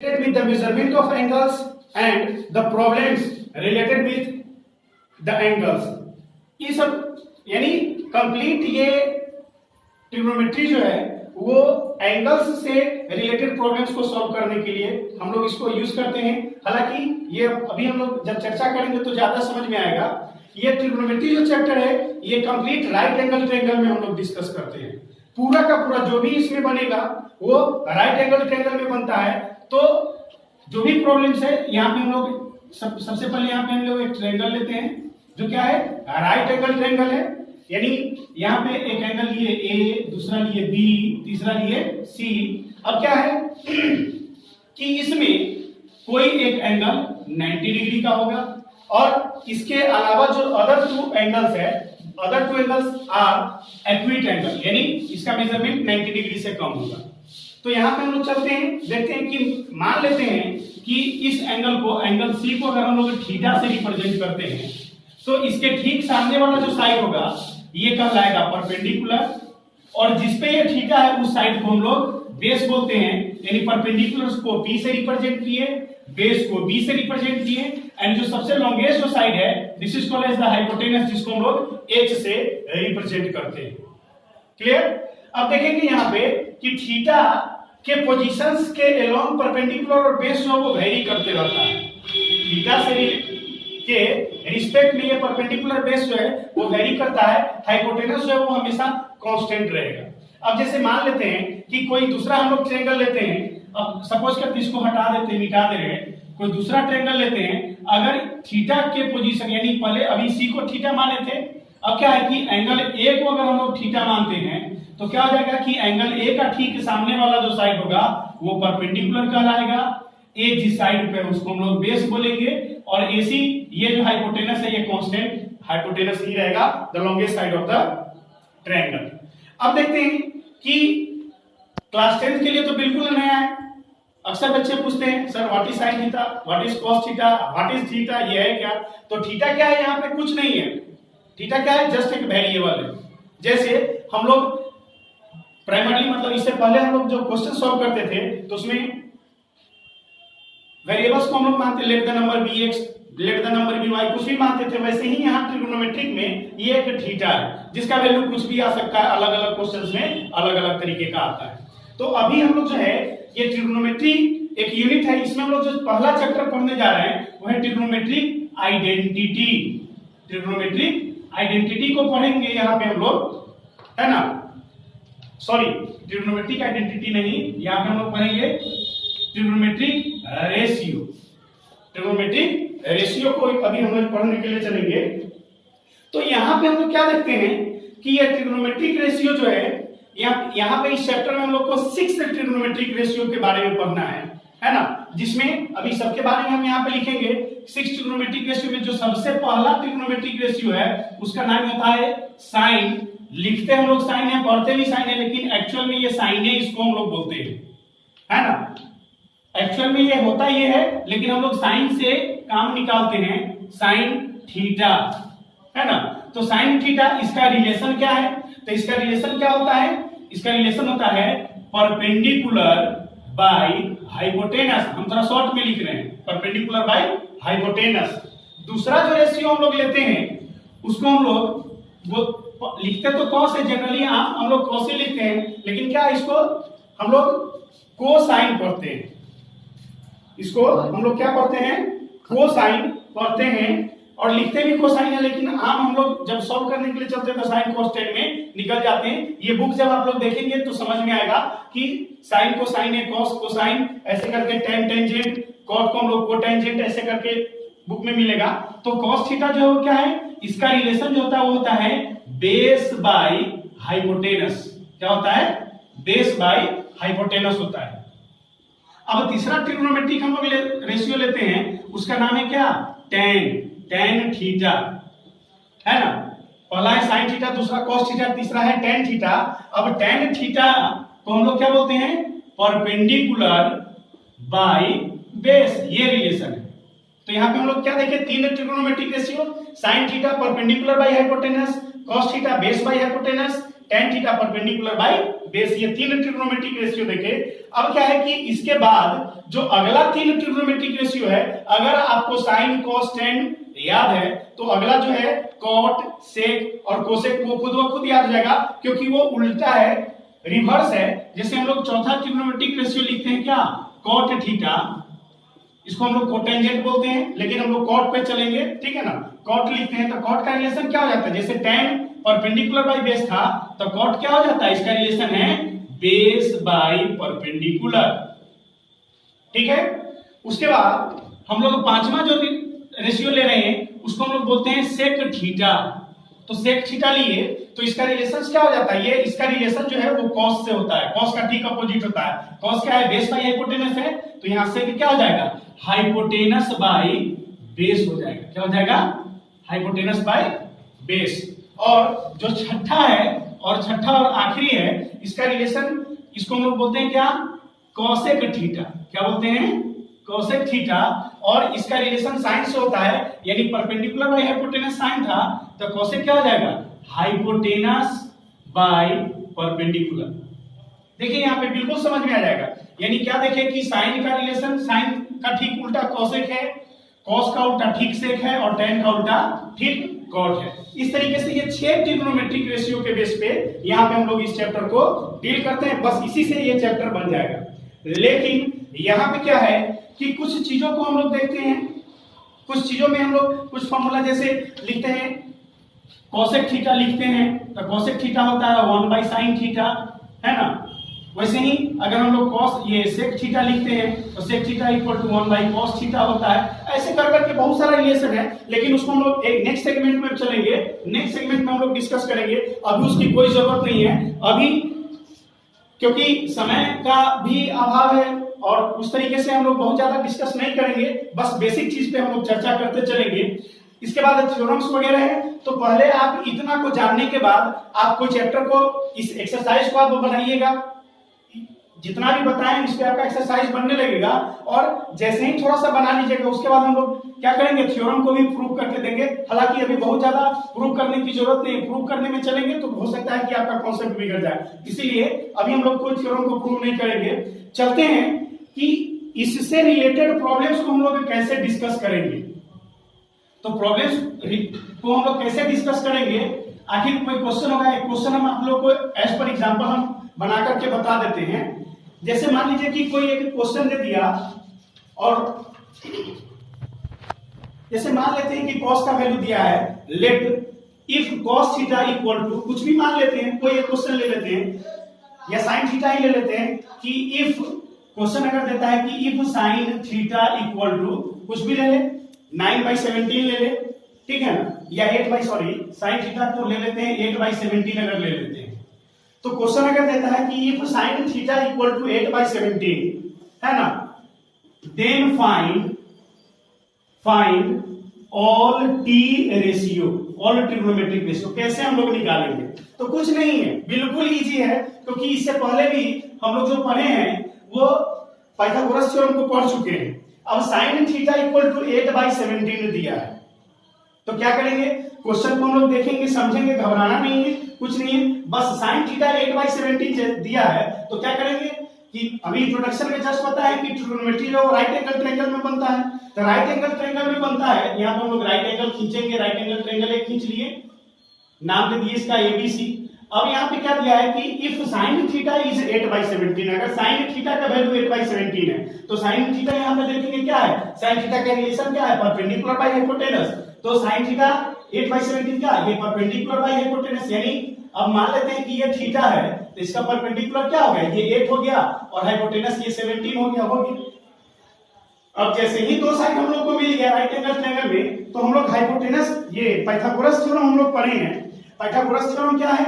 with the measurement of angles and the problems related with the angles. ये सब यानी complete ये trigonometry जो है वो एंगल्स से रिलेटेड प्रॉब्लम्स को सॉल्व करने के लिए हम लोग इसको यूज करते हैं। हालांकि ये अभी हम लोग जब चर्चा करेंगे तो ज्यादा समझ में आएगा। ये ट्रिग्नोमेट्री जो चैप्टर है ये कंप्लीट राइट एंगल ट्रायंगल में हम लोग डिस्कस करते हैं। पूरा का पूरा जो भी इसमें बनेगा वो राइट एंगल ट्रायंगल में बनता है। तो जो भी प्रॉब्लम्स है यहाँ पे हम लोग सबसे पहले यहाँ पे हम लोग एक ट्रायंगल लेते हैं जो क्या है राइट एंगल ट्रायंगल है। यानी यहाँ पे एक एंगल लिए ए, दूसरा लिए बी, तीसरा लिए सी। अब क्या है कि इसमें कोई एक एंगल 90 डिग्री का होगा और इसके अलावा जो अदर टू एंगल्स है, other two angles are acute angle, यानी इसका मेजरमेंट 90 डिग्री से कम होगा। तो यहाँ पे हम लोग चलते हैं, देखते हैं कि मान लेते हैं कि इस एंगल को, एंगल सी को अगर हम लोग थीटा से रिप्रेजेंट करते हैं तो इसके ठीक सामने वाला जो साइड होगा ये कहलाएगा परपेंडिकुलर, और जिसपे ये थीटा है उस साइड को हम लोग बेस बोलते हैं। यानी परपेंडिकुलर को P से रिप्रेजेंट किए, बेस को B से रिप्रेजेंट किए, एंड जो सबसे लॉन्गेस्ट जो साइड है this is called as the hypotenuse, जिसको हम लोग H से रिप्रेजेंट करते हैं। क्लियर? अब देखेंगे यहाँ पे कि थीटा के पोजीशंस के अलोंग परपेंडिकुलर और बेस जो वो वेरी करते रहता है। थीटा से के रिस्पेक्ट में ये परपेंडिकुलर बेस जो है वो वेरी करता है, हाइपोटेनस जो है वो हमेशा कांस्टेंट रहेगा। अब जैसे मान लेते हैं कि कोई दूसरा हम लोग ट्रायंगल लेते हैं, अब सपोज करते इसको हटा देते हैं, मिटा दे रहे हैं, कोई दूसरा ट्रायंगल लेते हैं। अगर थीटा के पोजीशन यानी पहले अभी सी को थीटा माने थे, अब क्या है कि एंगल ए को अगर हम लोग थीटा मानते हैं तो क्या हो जाएगा कि एंगल ए का ठीक सामने वाला जो साइड होगा वो परपेंडिकुलर कहलाएगा। ए जिस साइड पे उसको हम लोग बेस बोलेंगे, और एसी ये जो हाइपोटेनस है ये कांस्टेंट हाइपोटेनस ही रहेगा, the longest side of the triangle. अब देखते हैं कि क्लास 10 के लिए तो बिल्कुल नया है। अक्सर बच्चे पूछते हैं sir what is sine theta, what is cos theta, what is theta, ये है क्या? तो थीटा क्या है, यहाँ पे कुछ नहीं है। थीटा क्या है, जस्ट एक वेरिएबल है। जैसे हम लोग प्राइमरली मतलब इससे पहले हम लोग जो क्वेश्चन सॉल्व करते थे तो उसमें वेरिएबल्स को हम लोग मानते, let the number be X, let the number be Y, कुछ भी मानते थे। वैसे ही यहाँ ट्रिग्नोमेट्रिक में ये एक थीटा है जिसका वैल्यू कुछ भी आ सकता है, अलग अलग क्वेश्चंस में अलग अलग तरीके का आता है। तो अभी हम लोग जो है ये ट्रिग्नोमेट्री एक यूनिट है, इसमें हम लोग जो पहला चैप्टर पढ़ने जा रहे हैं वो है ट्रिग्नोमेट्रिक आइडेंटिटी। ट्रिग्नोमेट्रिक आइडेंटिटी को पढ़ेंगे यहाँ पे हम लोग, है ना? सॉरी, ट्रिग्नोमेट्रिक आइडेंटिटी नहीं, यहाँ पे हम लोग पढ़ेंगे ट्रिग्नोमेट्रिक रेशियो। ट्रिग्नोमेट्रिक रेशियो को अभी हम लोग पढ़ने के लिए चलेंगे। तो यहाँ पे हम लोग क्या देखते हैं कि ये ट्रिग्नोमेट्रिक रेशियो जो है यहाँ पे इस चैप्टर में हम लोग को 6 ट्रिग्नोमेट्रिक रेशियो के बारे में पढ़ना है ना? जिसमें अभी सबके बारे में हम यहाँ पे लिखेंगे। 6 ट्रिग्नोमेट्रिक रेशियो में जो सबसे पहला ट्रिग्नोमेट्रिक रेशियो है उसका नाम होता है साइन। लिखते हम लोग साइन है, पढ़ते भी साइन है, लेकिन एक्चुअल में ये साइन है, इसको हम लोग बोलते हैं, है ना? एक्चुअल में ये होता ये है, लेकिन हम लोग साइन से काम निकालते हैं, साइन थीटा, है ना? तो साइन थीटा इसका रिलेशन क्या है? तो इसका रिलेशन क्या होता है? इसका रिलेशन होता है परपेंडिकुलर बाय हाइपोटेनस। हम थोड़ा शॉर्ट में लिख रहे हैं, परपेंडिकुलर बाय हाइपोटेनस। दूसरा जो रेशियो हम लोग लेते हैं उसको हम लोग वो लिखते तो कॉस है, जनरली हम लोग कॉस ही लिखते हैं, लेकिन क्या इसको हम लोग कोसाइन पढ़ते हैं। इसको हम लोग क्या पढ़ते हैं? कोसाइन पढ़ते हैं और लिखते भी कोसाइन है, लेकिन आम हम लोग जब सॉल्व करने के लिए चलते हैं तो साइन कोसाइन में निकल जाते हैं। ये बुक जब आप लोग देखेंगे तो समझ में आएगा कि साइन कोसाइन है, कॉस कोसाइन, ऐसे करके टेन टेंजेंट, कॉट को हम लोग कोटेंजेंट ऐसे करके बुक में मिलेगा। तो कॉस थीटा जो है क्या है, इसका रिलेशन जो होता है वो होता है बेस बाय हाइपोटेनस। क्या होता है? बेस बाय हाइपोटेनस होता है। अब तीसरा ट्रिग्नोमेट्रिक हम लोग रेशियो लेते हैं, उसका नाम है क्या? टेन थीटा, है ना? पहला है साइन थीटा, दूसरा कॉस थीटा, तीसरा है टेन थीटा। अब टेन थीटा को हम लोग क्या बोलते हैं? परपेंडिकुलर बाय बेस, ये रिलेशन है। तो यहाँ पे हम लोग क्या देखे? 3 trigonometric ratio, sine theta perpendicular by hypotenuse, cos theta base by hypotenuse, tan theta perpendicular by base, ये 3 ट्रिग्नोमेट्रिक रेशियो देखे। अब क्या है कि इसके बाद जो अगला 3 ट्रिग्नोमेट्रिक रेशियो है, अगर आपको साइन कॉस टेन याद है तो अगला जो है कॉट सेक और कोसेक वो खुद ब खुद याद हो जाएगा, क्योंकि वो उल्टा है, रिवर्स है। जैसे हम लोग चौथा ट्रिग्नोमेट्रिक रेशियो लिखते हैं क्या, कॉट थीटा, इसको हम लोग कोटेंजेंट बोलते हैं, लेकिन हम लोग कॉट पे चलेंगे, ठीक है ना। कॉट लिखते हैं तो कॉट का रिलेशन क्या हो जाता है, जैसे tan परपेंडिकुलर बाय बेस था तो कॉट क्या हो जाता है, इसका रिलेशन है बेस बाय परपेंडिकुलर, ठीक है। उसके बाद हम लोग पांचवा जो रेशियो ले रहे हैं उसको हम लोग बोलते हैं सेक थीटा। तो सेक थीटा लिए तो इसका रिलेशन क्या हो जाता है, ये इसका रिलेशन जो है वो कॉस से होता है, कॉस का ठीक अपोजिट होता है। कॉस क्या है, बेस बाय हाइपोटेनस है, तो यहां से क्या हो जाएगा, हाइपोटेनस बाय बेस हो जाएगा। क्या हो जाएगा, हाइपोटेनस बाय बेस। और जो छठा है और छठा और आखिरी है, इसका रिलेशन इसको हम लोग बोलते हैं क्या, कोसेक थीटा। क्या बोलते हैं, कोसेक थीटा। और इसका रिलेशन साइन से होता है, यानी परपेंडिकुलर बाय हाइपोटेनस साइन था तो कोसेक क्या हो जाएगा, हाइपोटेनस बाय परपेंडिकुलर। देखिए यहाँ पे बिल्कुल समझ में आ जाएगा। यानी क्या देखें कि साइन का रिलेशन साइन का ठीक उल्टा कोसेक है, कॉस का उल्टा ठीक सेक है और tan का उल्टा ठीक कॉट है। इस तरीके से ये 6 ट्रिग्नोमेट्रिक रेशियो के बेस पे यहाँ पे हम लोग इस चैप्टर को डील करते हैं। बस इसी से ये चैप्टर बन जाएगा। लेकिन यहाँ पे क्या है कि कुछ चीजों को हम लोग देखते हैं, कुछ चीजों में हम लोग कुछ फॉर्मूला जैसे लिखते हैं, कोसेक थीटा लिखते हैं तो कोसेक थीटा होता है 1/sin थीटा, है ना। वैसे ही अगर हम लोग कॉस ये सेक थीटा लिखते हैं तो sec theta equal to 1/cos theta होता है। ऐसे कर करके बहुत सारा रिलेशन है, लेकिन उसको हम लोग एक नेक्स्ट सेगमेंट में चलेंगे, नेक्स्ट सेगमेंट में हम लोग डिस्कस करेंगे। अभी उसकी कोई जरूरत नहीं है अभी, क्योंकि समय का भी अभाव है और उस तरीके से हम लोग बहुत ज्यादा डिस्कस नहीं करेंगे। बस बेसिक चीज पे हम लोग चर्चा करते चलेंगे। इसके बाद थ्योरम्स वगैरह है, तो पहले आप इतना को जानने के बाद आप कोई चैप्टर को इस एक्सरसाइज को आप बनाइएगा, जितना भी बताएं इस पे आपका एक्सरसाइज बनने लगेगा। और जैसे ही थोड़ा सा बना लीजिएगा उसके बाद हम लोग क्या करेंगे, थ्योरम को भी प्रूव करके देंगे। हालांकि अभी बहुत ज्यादा प्रूव करने की जरूरत नहीं, प्रूव करने में चलेंगे तो हो सकता है कि आपका कॉन्सेप्ट बिगड़ जाए, इसीलिए अभी हम लोग कोई थ्योरम को प्रूव नहीं करेंगे। चलते हैं कि इससे रिलेटेड प्रॉब्लम्स को हम लोग कैसे डिस्कस करेंगे। तो प्रॉब्लम्स को हम लोग कैसे डिस्कस करेंगे, आखिर कोई क्वेश्चन होगा, एक क्वेश्चन हम आप लोग को एज पर एग्जांपल हम बना करके बता देते हैं। जैसे मान लीजिए कि कोई एक क्वेश्चन दे दिया और जैसे मान लेते हैं कि cos का वैल्यू दिया है, let if cos theta equal to कुछ भी मान लेते हैं, कोई एक क्वेश्चन ले लेते हैं या sin थीटा ही ले लेते हैं कि इफ क्वेश्चन अगर देता है कि if sin theta equal to कुछ भी ले ले, 9/17 ले ले, ठीक है ना, या sin थीटा को ले लेते हैं 8/17 अगर ले लेते हैं। तो क्वेश्चन अगर देता है कि if sin theta equal to 8/17 है ना, then find all T ratio, all trigonometric ratio. कैसे हम लोग निकालेंगे, तो कुछ नहीं है, बिल्कुल इजी है, क्योंकि इससे पहले भी हम लोग जो पढ़े हैं वो पाइथागोरस थ्योरम को पढ़ चुके हैं। अब sin थीटा इक्वल टू 8/17 दिया है तो क्या करेंगे, क्वेश्चन को हम लोग देखेंगे, समझेंगे, घबराना नहीं है, कुछ नहीं है। बस sin थीटा 8/17 दिया है तो क्या करेंगे कि अभी इंट्रोडक्शन में जस्ट पता है कि ट्रिग्नोमेट्री जो राइट एंगल ट्रायंगल में बनता है, तो राइट एंगल ट्रायंगल में बनता है। यहाँ पर हम लोग राइट एंगल खींचेंगे, राइट एंगल ट्रायंगल एक खींच लिए, नाम दे दिए इसका ABC। अब यहाँ पे क्या दिया है कि इफ sin थीटा इज 8/17, अगर sin थीटा का वैल्यू 8/17 है तो sin थीटा यहाँ पे देखेंगे क्या है, sin थीटा का रिलेशन क्या है, परपेंडिकुलर बाय हाइपोटेनस। तो sin थीटा 8/17 क्या है, ये परपेंडिकुलर बाय हाइपोटेनस, यानी अब मान लेते हैं कि ये थीटा है तो इसका परपेंडिकुलर क्या हो गया, ये 8 हो गया और हाइपोटेनस ये 17 हो गया। अब जैसे ही दो साइड हम लोग को मिल गया राइट एंगल ट्रायंगल में, तो हम लोग हाइपोटेनस, ये पाइथागोरस थ्योरम हम लोग पढ़े हैं। पाइथागोरस थ्योरम क्या है,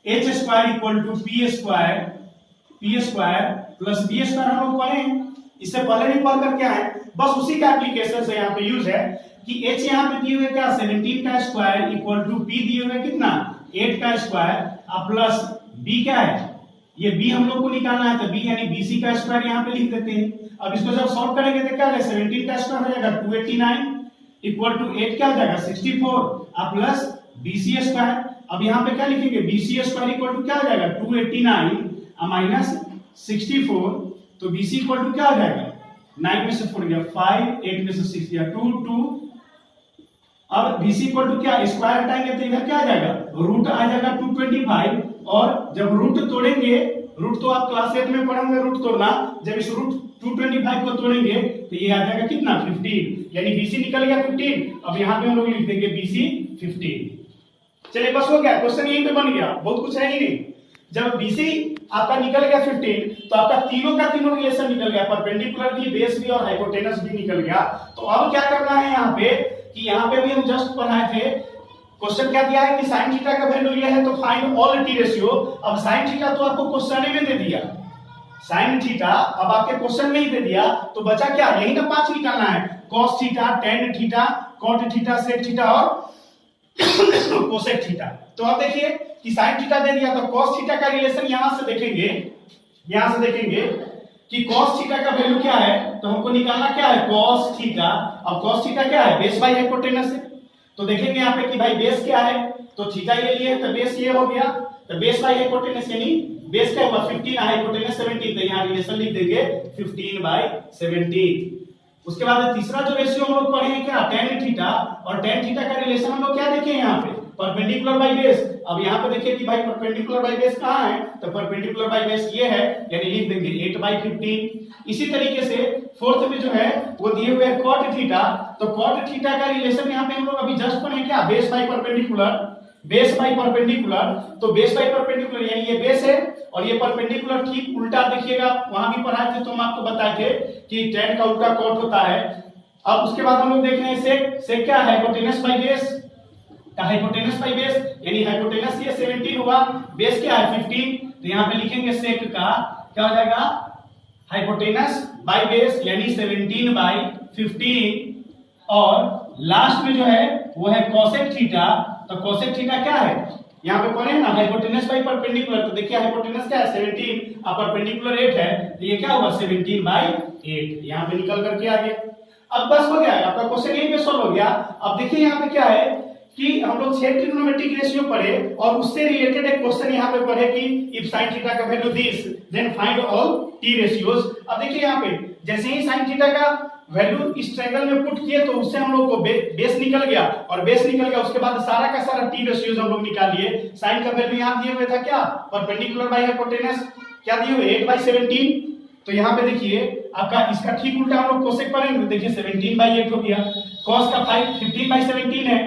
h² equal to p² plus b² हम लोग पढ़े हैं, इससे पहले भी पढ़ कर क्या है, बस उसी का एप्लीकेशन से यहाँ पे यूज है कि h यहाँ पे दिए हुए क्या 17 का स्क्वायर इक्वल टू p दिए हुए कितना 8 का स्क्वायर प्लस b क्या है, ये b हम लोग को निकालना है तो b यानी bc का स्क्वायर यहाँ पे लिख देते हैं। अब इसको जब सॉल्व करेंगे तो क्या है, 17 का स्क्वायर हो जाएगा 289 इक्वल टू 8 क्या हो जाएगा 64 प्लस bc स्क्वायर। अब यहाँ पे क्या लिखेंगे, BC स्क्वायर इक्वल टू क्या हो जाएगा 289 माइनस 64, तो BC इक्वल टू क्या हो जाएगा 9 में से 4 गया 5, 8 में से 6 गया 2, 2। अब BC इक्वल टू क्या, स्क्वायर हटाएंगे तो इधर क्या आ जाएगा, रूट आ जाएगा 225, और जब रूट तोड़ेंगे, रूट तो आप क्लास 8 में पढ़ेंगे रूट तोड़ना, जब इस रूट 225 को तोड़ेंगे तो ये आ जाएगा कितना 15, यानी BC निकल गया 15। अब यहाँ पे हम लोग लिख देंगे BC 15। चलिए बस हो गया, क्वेश्चन यहीं पे बन गया, बहुत कुछ है ही नहीं। जब BC आपका निकल गया 15 तो आपका तीनों का तीनों रिलेशन निकल गया, परपेंडिकुलर भी, बेस भी और हाइपोटेनस भी निकल गया। तो अब क्या करना है यहाँ पे कि यहाँ पे भी हम जस्ट पढ़ाए थे, क्वेश्चन क्या दिया है कि sin थीटा का वैल्यू ये है तो फाइंड ऑल टी रेशियो। अब sin थीटा तो आपको क्वेश्चन में दे दिया, sin थीटा अब आपके क्वेश्चन में ही दे दिया, तो बचा क्या, यही ना 5 निकालना है, cos theta, tan theta, cot theta, sec theta और cosec थीटा। तो अब देखिए कि sin थीटा दे दिया तो cos थीटा का रिलेशन यहां से देखेंगे, यहां से देखेंगे कि cos थीटा का वैल्यू क्या है, तो हमको निकालना क्या है cos थीटा। अब cos थीटा क्या है, बेस बाई हाइपोटेनस है, तो देखेंगे यहाँ पे कि भाई बेस क्या है, तो थीटा ये लिए तो बेस ये हो गया, तो बेस बाई हाइपोटेनस यानी बेस क्या हुआ 15, हाइपोटेनस 17, तो यहाँ रिलेशन लिख देंगे 15/17। उसके बाद तीसरा जो रेशियो हम लोग पढ़े हैं क्या, tan थीटा, और tan थीटा का रिलेशन हम लोग क्या देखे यहाँ पे, परपेंडिकुलर बाई बेस। अब यहाँ पे देखिए कि भाई परपेंडिकुलर बाई बेस कहाँ है, तो परपेंडिकुलर बाई बेस ये है, यानी लिख देंगे 8/15। इसी तरीके से फोर्थ में जो है वो दिए हुए है cot थीटा, तो cot थीटा का रिलेशन यहाँ पे हम लोग अभी जस्ट पढ़े क्या, base by perpendicular, base by perpendicular. तो बेस बाई परपेंडिकुलर यानी ये बेस है और ये परपेंडिकुलर ठीक उल्टा, देखिएगा वहां भी पढ़ाए थे तो हम आपको बताए थे कि tan का उल्टा cot होता है। अब उसके बाद हम लोग देख रहे हैं sec, sec क्या है, hypotenuse by base, hypotenuse by base यानी हाइपोटेनस ये 17 हुआ, बेस क्या है 15, तो यहाँ पे लिखेंगे sec का क्या हो जाएगा, हाइपोटेनस बाई बेस यानी 17/15। और लास्ट में जो है वो है cosec थीटा, तो cosec थीटा क्या है, यहाँ पे पढ़े ना हाइपोटेनस बाई परपेंडिकुलर, तो देखिए हाइपोटेनस क्या है 17 और परपेंडिकुलर 8 है, तो ये क्या होगा 17/8, यहाँ पे निकल करके आ गया। अब बस हो गया, आपका क्वेश्चन यहीं पे सॉल्व हो गया। अब देखिए यहाँ पे क्या है कि हम लोग 6 ट्रिग्नोमेट्रिक रेशियो पढ़े और उससे रिलेटेड एक क्वेश्चन यहाँ पे पढ़े कि इफ sin थीटा का value this then find all T ratios. अब देखिए यहाँ पे जैसे ही sin थीटा का वैल्यू इस ट्रायंगल में पुट किए तो उससे हम लोग को बेस निकल गया, और बेस निकल गया उसके बाद सारा का सारा टी रेशियोज हम लोग निकाल लिए। sin का वैल्यू यहाँ दिए हुए था क्या, परपेंडिकुलर बाई हाइपोटेनस क्या दिए हुए 8/17, तो यहाँ पे देखिए आपका इसका ठीक उल्टा हम लोग cosec पढ़ेंगे, देखिए 17/8 हो गया, cos का 15/17 है,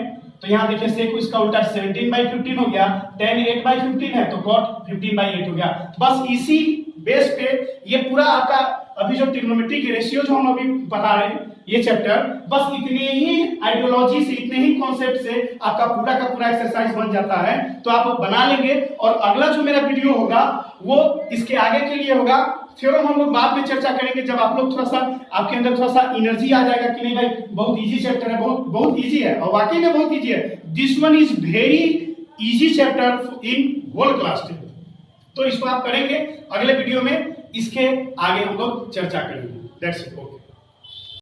तो यहाँ देखिए sec इसका उल्टा 17/15 हो गया, tan 8/15 है तो cot 15/8 हो गया। बस इसी बेस पे ये पूरा आपका अभी जो ट्रिग्नोमेट्री के रेशियो जो हम अभी पढ़ा रहे हैं ये चैप्टर, बस इतने ही आइडियोलॉजी से, इतने ही कॉन्सेप्ट से आपका पूरा का पूरा एक्सरसाइज बन जाता है, तो आप बना लेंगे। और अगला जो मेरा वीडियो होगा वो इसके आगे के लिए होगा, थ्योरम हम लोग बाद में चर्चा करेंगे, जब आप लोग थोड़ा सा आपके अंदर थोड़ा सा एनर्जी आ जाएगा कि नहीं भाई बहुत इजी चैप्टर है, बहुत बहुत इजी है, और वाकई में बहुत इजी है। This one is very easy chapter in whole class, तो इसको आप करेंगे अगले वीडियो में, इसके आगे हम लोग चर्चा करेंगे। That's it.